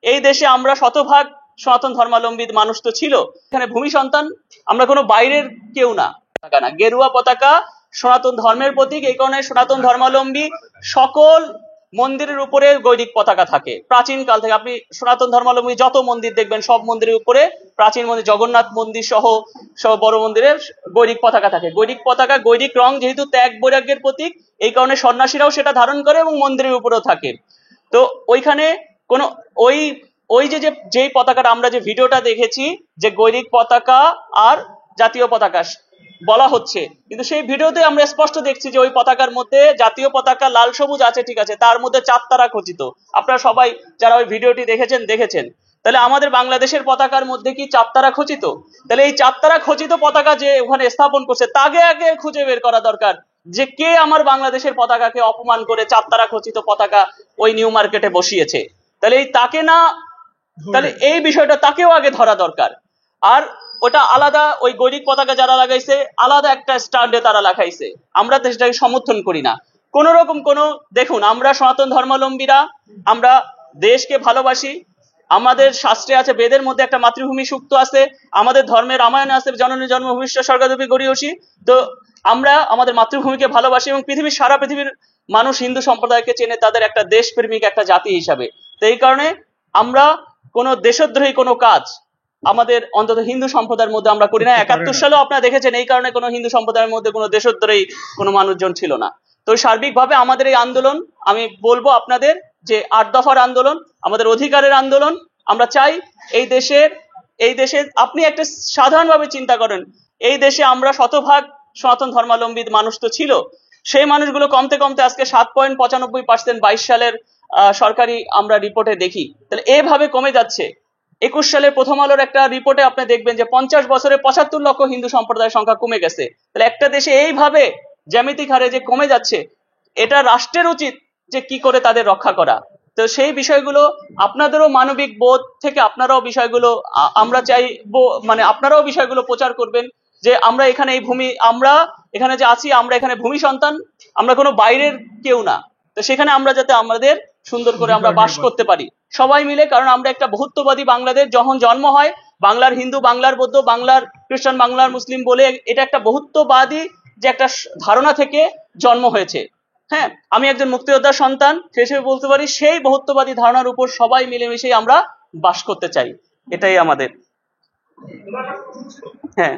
এই দেশে আমরা শতভাগ সনাতন ধর্মাবলম্বী মানুষ তো ছিল, এখানে ভূমি সন্তান, আমরা কোনো বাইরের কেউ না। গেরুয়া পতাকা সনাতন ধর্মের প্রতীক, এই কারণে সনাতন ধর্মাবলম্বী সকল মন্দিরের উপরে গৈরিক পতাকা থাকে প্রাচীন কাল থেকে। আপনি সনাতন ধর্মাবলম্বী যত মন্দির দেখবেন সব মন্দিরের উপরে, প্রাচীন মন্দির জগন্নাথ মন্দির সহ সব বড় মন্দিরের গৈরিক পতাকা থাকে। গৈরিক পতাকা, গৈরিক রং যেহেতু ত্যাগ বৈরাগ্যের প্রতীক, এই কারণে সন্ন্যাসীরাও সেটা ধারণ করে এবং মন্দিরের উপরেও থাকে। তো ওইখানে কোনো ওই ওই যে যেই পতাকাটা আমরা যে ভিডিওটা দেখেছি, যে গৈরিক পতাকা আর জাতীয় পতাকা বলা হচ্ছে, কিন্তু সেই ভিডিওতে আমরা স্পষ্ট দেখছি যে ওই পতাকার মধ্যে জাতীয় পতাকা লাল সবুজ আছে, ঠিক আছে, তার মধ্যে চাঁদ তারা খচিত। আপনারা সবাই যারা ওই ভিডিওটি দেখেছেন, তাহলে আমাদের বাংলাদেশের পতাকার মধ্যে কি চাঁদ তারা খচিত? তাহলে এই চাঁদ তারা খচিত পতাকা যে ওখানে স্থাপন করছে, তাকে আগে খুঁজে বের করা দরকার যে কে আমার বাংলাদেশের পতাকাকে অপমান করে চাঁদ তারা খচিত পতাকা ওই নিউ মার্কেটে বসিয়েছে। তাহলে এই তাকে না, তাহলে এই বিষয়টা তাকেও আগে ধরা দরকার। আর ওটা আলাদা, ওই গৈরিক পতাকা যারা লাগাইছে আলাদা একটা স্ট্যান্ডে তারা লাগাইছে, আমরা তো সেটাকে সমর্থন করি না কোন রকম। দেখুন, আমরা সনাতন ধর্মাবলম্বীরা আমরা দেশকে ভালোবাসি, আমাদের শাস্ত্রে আছে, বেদের মধ্যে একটা মাতৃভূমি সূক্ত আছে, আমাদের ধর্মের রামায়ণে আছে জননী জন্মভূমিষ্ঠ স্বর্গাদপি গরীয়সী। তো আমরা আমাদের মাতৃভূমিকে ভালোবাসি এবং সারা পৃথিবীর মানুষ হিন্দু সম্প্রদায়কে চেনে তাদের একটা দেশপ্রেমিক একটা জাতি হিসাবে। তো এই কারণে আমরা কোনো দেশদ্রোহী কোনো কাজ আমাদের অন্তত হিন্দু সম্প্রদায়ের মধ্যে আমরা করি না। 71 সালেও আপনারা দেখেছেন এই কারণে কোনো হিন্দু সম্প্রদায়ের মধ্যে কোনো দেশদ্রোহী কোনো মানুষজন ছিল না। তো সার্বিকভাবে আমাদের এই আন্দোলন, আমি বলবো আপনাদের যে 8 দফার আন্দোলন আমাদের অধিকারের আন্দোলন। আমরা চাই এই দেশে আপনি একটা সাধারণভাবে চিন্তা করেন, এই দেশে আমরা শতভাগ সনাতন ধর্মাবলম্বী মানুষ তো ছিল, সেই মানুষগুলো কমতে কমতে আজকে 7.95% 22 সালের সরকারি আমরা রিপোর্টে দেখি। তাহলে এভাবে কমে যাচ্ছে। 21 সালের প্রথম আলোর একটা রিপোর্টে আপনি দেখবেন যে 50 বছরে 75 লক্ষ হিন্দু সম্প্রদায়ের সংখ্যা কমে গেছে। তাহলে একটা দেশে এইভাবে জ্যামিতিক হারে যে কমে যাচ্ছে, এটা রাষ্ট্রের উচিত যে কি করে তাদের রক্ষা করা। তো সেই বিষয়গুলো আপনাদেরও মানবিক বোধ থেকে আপনারাও বিষয়গুলো আমরা চাইবো, মানে আপনারাও বিষয়গুলো প্রচার করবেন যে আমরা এখানে এই ভূমি, আমরা এখানে যে আছি, আমরা এখানে ভূমি সন্তান, আমরা কোনো বাইরের কেউ না। তো সেখানে আমরা যাতে আমাদের সুন্দর করে আমরা বাস করতে পারি সবাই মিলে, কারণ আমরা একটা বহুত্ববাদী বাংলাদেশ যখন জন্ম হয়, বাংলার হিন্দু, বাংলার বৌদ্ধ, বাংলার খ্রিস্টান, বাংলার মুসলিম বলে এটা একটা বহুত্ববাদী যে একটা ধারণা থেকে জন্ম হয়েছে। হ্যাঁ, আমি একজন মুক্তিযোদ্ধার সন্তান হিসেবে বলতে পারি, সেই বহুত্ববাদী ধারণার উপর সবাই মিলেমিশে আমরা বাস করতে চাই, এটাই আমাদের। হ্যাঁ।